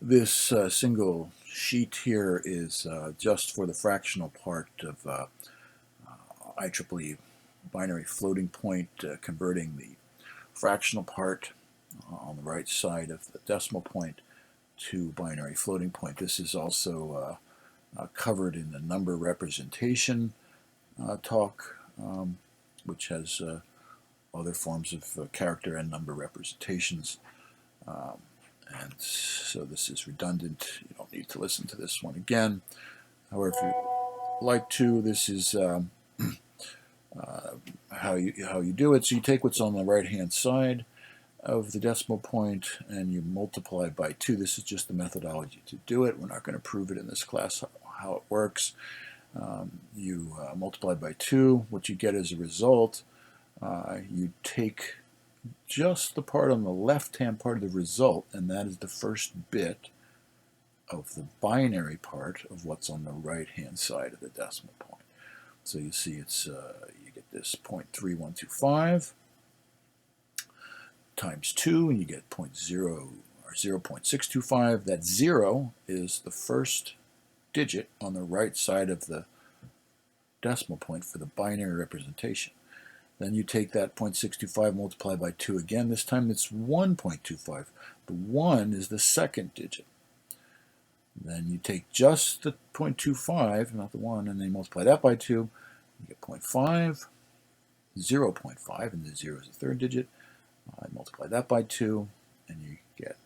This single sheet here is just for the fractional part of IEEE binary floating point, converting the fractional part on the right side of the decimal point to binary floating point. This is also covered in the number representation talk, which has other forms of character and number representations. And so this is redundant. You don't need to listen to this one again. However, if you'd like to, this is how you do it. So you take what's on the right-hand side of the decimal point and you multiply by 2. This is just the methodology to do it. We're not going to prove it in this class how it works. You multiply by 2. What you get as a result, you take just the part on the left-hand part of the result, and that is the first bit of the binary part of what's on the right-hand side of the decimal point. So you see it's you get this 0.3125 times 2, and you get 0.625. That 0 is the first digit on the right side of the decimal point for the binary representation. Then you take that 0.625, multiply by 2 again. This time it's 1.25. The 1 is the second digit. Then you take just the 0.25, not the 1, and then multiply that by 2. You get 0.5, 0.5, and the 0 is the third digit. Multiply that by 2, and you get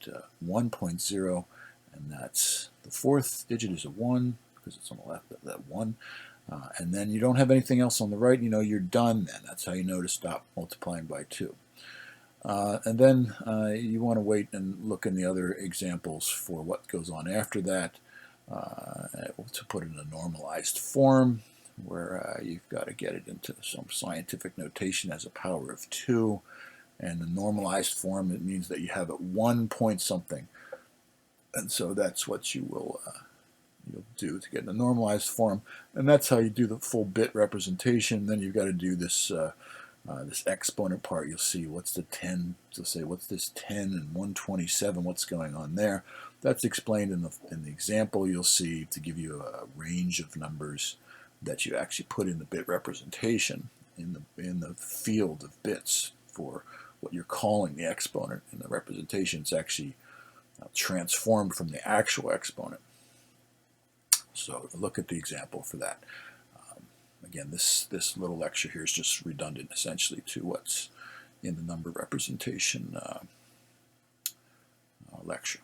1.0, and that's the fourth digit is a 1, because it's on the left of that 1. And then you don't have anything else on the right, you know you're done then. That's how you know to stop multiplying by 2. And then you want to wait and look in the other examples for what goes on after that to put it in a normalized form, where you've got to get it into some scientific notation as a power of 2. And the normalized form, it means that you have it 1 point something. And so that's what you will you'll do to get in a normalized form, and that's how you do the full bit representation. Then you've got to do this this exponent part. You'll see what's the 10. You'll say what's this 10 and 127? What's going on there? That's explained in the example. You'll see to give you a range of numbers that you actually put in the bit representation in the field of bits for what you're calling the exponent. In the representation, it's actually transformed from the actual exponent. So look at the example for that. Again, this little lecture here is just redundant essentially to what's in the number representation lecture.